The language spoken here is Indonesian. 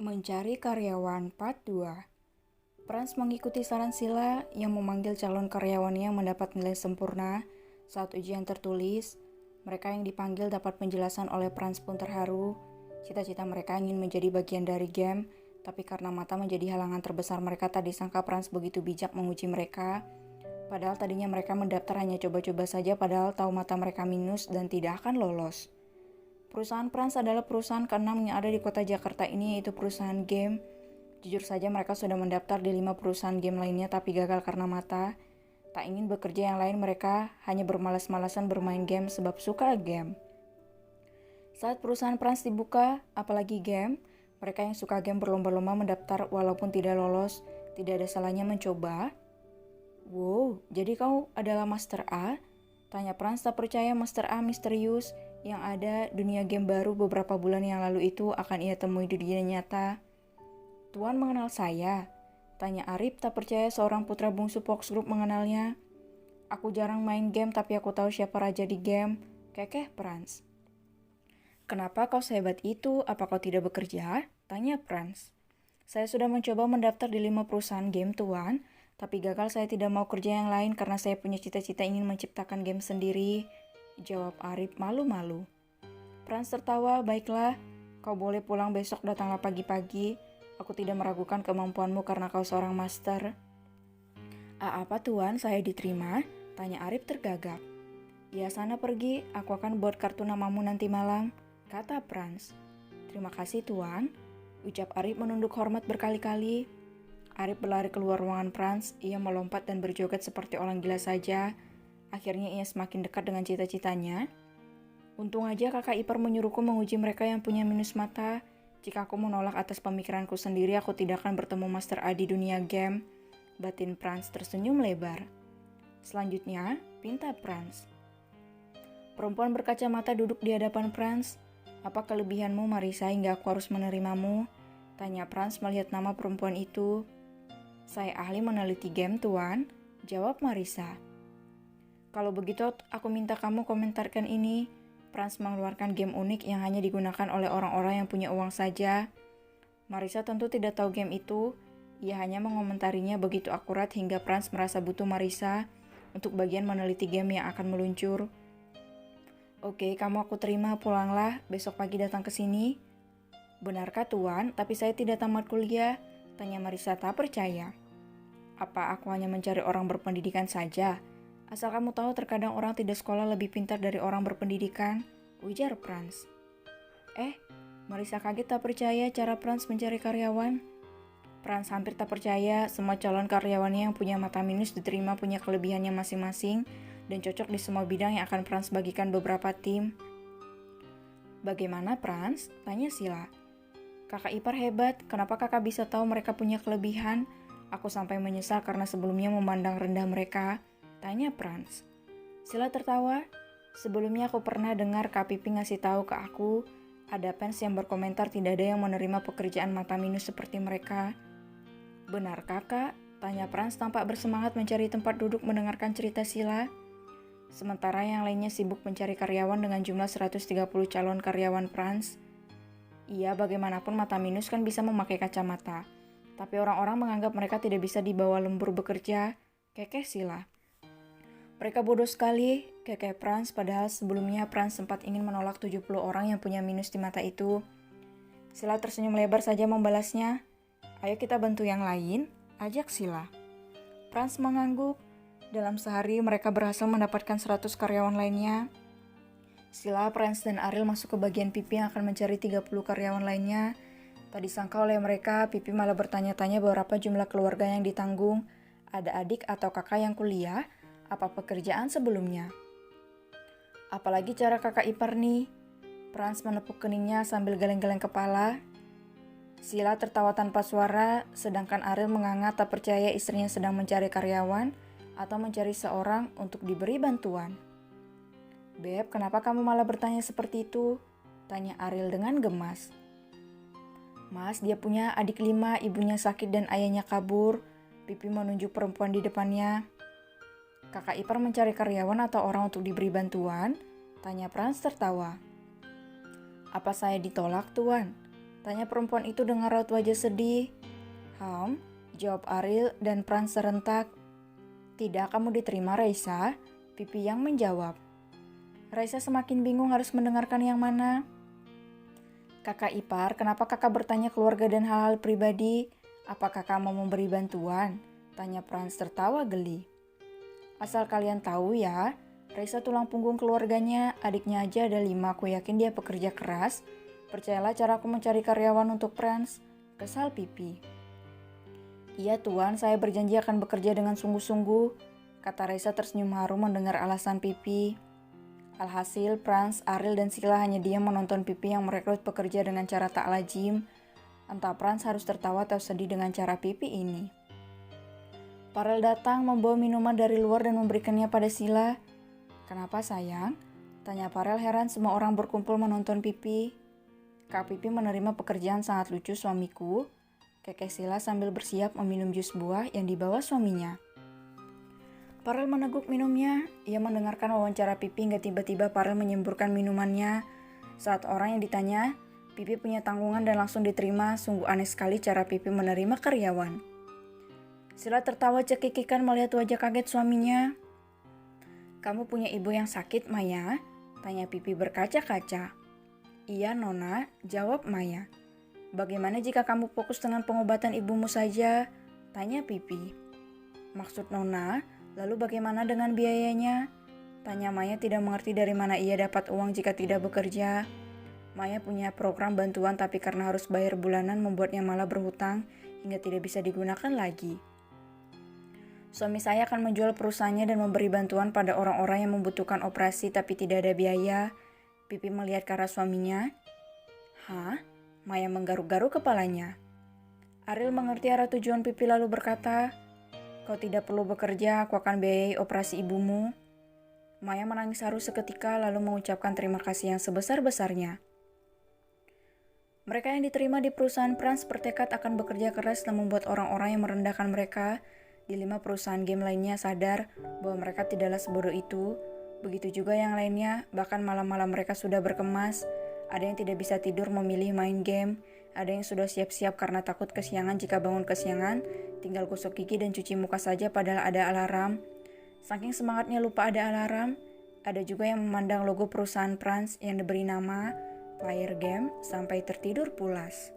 Mencari karyawan part 2. Franz mengikuti saran Sila yang memanggil calon karyawannya yang mendapat nilai sempurna saat ujian tertulis. Mereka yang dipanggil dapat penjelasan oleh Franz pun terharu. Cita-cita mereka ingin menjadi bagian dari game, tapi karena mata menjadi halangan terbesar mereka, tak disangka Franz begitu bijak menguji mereka. Padahal tadinya mereka mendaftar hanya coba-coba saja, padahal tahu mata mereka minus dan tidak akan lolos. Perusahaan Franz adalah perusahaan ke-6 yang ada di kota Jakarta ini, yaitu perusahaan game. Jujur saja mereka sudah mendaftar di 5 perusahaan game lainnya tapi gagal karena mata. Tak ingin bekerja yang lain, mereka hanya bermalas-malasan bermain game sebab suka game. Saat perusahaan Franz dibuka, apalagi game, mereka yang suka game berlomba-lomba mendaftar walaupun tidak lolos. Tidak ada salahnya mencoba. Wow, jadi kau adalah Master A? Tanya Franz tak percaya Master A misterius yang ada dunia game baru beberapa bulan yang lalu itu akan ia temui di dunia nyata. Tuan mengenal saya? Tanya Arif tak percaya seorang putra bungsu Fox Group mengenalnya. Aku jarang main game tapi aku tahu siapa raja di game, kekeh Franz. Kenapa kau sehebat itu? Apa kau tidak bekerja? Tanya Franz. Saya sudah mencoba mendaftar di 5 perusahaan game, Tuan. Tapi gagal, saya tidak mau kerja yang lain karena saya punya cita-cita ingin menciptakan game sendiri. Jawab Arif malu-malu. Franz tertawa, baiklah. Kau boleh pulang besok, datanglah pagi-pagi. Aku tidak meragukan kemampuanmu karena kau seorang master. Apa Tuan, saya diterima? Tanya Arif tergagap. Ya sana pergi, aku akan buat kartu namamu nanti malam, kata Franz. Terima kasih Tuan, ucap Arif menunduk hormat berkali-kali. Arif berlari keluar ruangan Franz, ia melompat dan berjoget seperti orang gila saja. Akhirnya ia semakin dekat dengan cita-citanya. Untung aja kakak ipar menyuruhku menguji mereka yang punya minus mata. Jika aku menolak atas pemikiranku sendiri, aku tidak akan bertemu Master A di dunia game. Batin Franz tersenyum lebar. Selanjutnya, pinta Franz. Perempuan berkacamata duduk di hadapan Franz. Apa kelebihanmu Marisa hingga aku harus menerimamu? Tanya Franz melihat nama perempuan itu. Saya ahli meneliti game, Tuan, jawab Marisa. Kalau begitu, aku minta kamu komentarkan ini. Franz mengeluarkan game unik yang hanya digunakan oleh orang-orang yang punya uang saja. Marisa tentu tidak tahu game itu. Ia hanya mengomentarinya begitu akurat hingga Franz merasa butuh Marisa untuk bagian meneliti game yang akan meluncur. Oke, kamu aku terima, pulanglah. Besok pagi datang ke sini. Benarkah Tuan? Tapi saya tidak tamat kuliah. Tanya Marisa tak percaya. Apa aku hanya mencari orang berpendidikan saja? Asal kamu tahu terkadang orang tidak sekolah lebih pintar dari orang berpendidikan, ujar Franz. Marisa kaget tak percaya cara Franz mencari karyawan. Franz hampir tak percaya semua calon karyawannya yang punya mata minus diterima punya kelebihannya masing-masing dan cocok di semua bidang yang akan Franz bagikan beberapa tim. Bagaimana Franz? Tanya Sila. Kakak ipar hebat, kenapa kakak bisa tahu mereka punya kelebihan? Aku sampai menyesal karena sebelumnya memandang rendah mereka, tanya Franz. Sila tertawa. Sebelumnya aku pernah dengar Kak Pipi ngasih tahu ke aku, ada fans yang berkomentar tidak ada yang menerima pekerjaan mata minus seperti mereka. Benar kakak? Tanya Franz tampak bersemangat mencari tempat duduk mendengarkan cerita Sila. Sementara yang lainnya sibuk mencari karyawan dengan jumlah 130 calon karyawan Franz. Iya, bagaimanapun mata minus kan bisa memakai kacamata. Tapi orang-orang menganggap mereka tidak bisa dibawa lembur bekerja, kekeh Sila. Mereka bodoh sekali, kekeh Franz, padahal sebelumnya Franz sempat ingin menolak 70 orang yang punya minus di mata itu. Sila tersenyum lebar saja membalasnya. Ayo kita bantu yang lain, ajak Sila. Franz mengangguk. Dalam sehari mereka berhasil mendapatkan 100 karyawan lainnya. Sila, Franz, dan Ariel masuk ke bagian Pipi yang akan mencari 30 karyawan lainnya. Tak disangka oleh mereka, Pipi malah bertanya-tanya berapa jumlah keluarga yang ditanggung. Ada adik atau kakak yang kuliah? Apa pekerjaan sebelumnya? Apalagi cara kakak ipar nih? Franz menepuk keningnya sambil geleng-geleng kepala. Sila tertawa tanpa suara, sedangkan Ariel menganga tak percaya istrinya sedang mencari karyawan. atau mencari seorang untuk diberi bantuan. "Beb, kenapa kamu malah bertanya seperti itu?" tanya Ariel dengan gemas. "Mas, dia punya adik 5, ibunya sakit dan ayahnya kabur." Pipi menunjuk perempuan di depannya. "Kakak ipar mencari karyawan atau orang untuk diberi bantuan?" tanya Franz tertawa. "Apa saya ditolak, Tuan?" tanya perempuan itu dengan raut wajah sedih. Jawab Ariel dan Franz serentak. "Tidak, kamu diterima, Raisa," Pipi yang menjawab. Raisa semakin bingung harus mendengarkan yang mana. "Kakak ipar, kenapa kakak bertanya keluarga dan hal-hal pribadi? Apa kakak mau memberi bantuan?" tanya Franz tertawa geli. "Asal kalian tahu ya, Raisa tulang punggung keluarganya, adiknya aja ada 5, aku yakin dia pekerja keras. Percayalah caraku mencari karyawan untuk Franz," kesal Pipi. "Iya Tuan, saya berjanji akan bekerja dengan sungguh-sungguh," kata Raisa tersenyum haru mendengar alasan Pipi. Alhasil, Franz, Ariel, dan Sila hanya diam menonton Pipi yang merekrut pekerja dengan cara tak lazim. Entah Franz harus tertawa atau sedih dengan cara Pipi ini. Farel datang membawa minuman dari luar dan memberikannya pada Sila. "Kenapa sayang?" tanya Farel heran semua orang berkumpul menonton Pipi. "Kak Pipi menerima pekerjaan sangat lucu suamiku," kekeh Sila sambil bersiap meminum jus buah yang dibawa suaminya. Farel meneguk minumnya. Ia mendengarkan wawancara Pipi hingga tiba-tiba Farel menyemburkan minumannya. Saat orang yang ditanya, Pipi punya tanggungan dan langsung diterima. Sungguh aneh sekali cara Pipi menerima karyawan. Sila tertawa cekikikan melihat wajah kaget suaminya. "Kamu punya ibu yang sakit, Maya?" tanya Pipi berkaca-kaca. "Iya, Nona," jawab Maya. "Bagaimana jika kamu fokus dengan pengobatan ibumu saja?" tanya Pipi. "Maksud Nona, lalu bagaimana dengan biayanya?" tanya Maya tidak mengerti dari mana ia dapat uang jika tidak bekerja. Maya punya program bantuan tapi karena harus bayar bulanan membuatnya malah berhutang hingga tidak bisa digunakan lagi. "Suami saya akan menjual perusahaannya dan memberi bantuan pada orang-orang yang membutuhkan operasi tapi tidak ada biaya." Pipi melihat ke arah suaminya. "Hah?" Maya menggaruk-garuk kepalanya. Ariel mengerti arah tujuan Pipi lalu berkata, "Kau tidak perlu bekerja, aku akan biayai operasi ibumu." Maya menangis haru seketika lalu mengucapkan terima kasih yang sebesar-besarnya. Mereka yang diterima di perusahaan Franz bertekad akan bekerja keras dan membuat orang-orang yang merendahkan mereka di 5 perusahaan game lainnya sadar bahwa mereka tidaklah sebodoh itu. Begitu juga yang lainnya, bahkan malam-malam mereka sudah berkemas. Ada yang tidak bisa tidur memilih main game, ada yang sudah siap-siap karena takut kesiangan jika bangun kesiangan, tinggal gosok gigi dan cuci muka saja padahal ada alarm. Saking semangatnya lupa ada alarm, ada juga yang memandang logo perusahaan Franz yang diberi nama Player Game sampai tertidur pulas.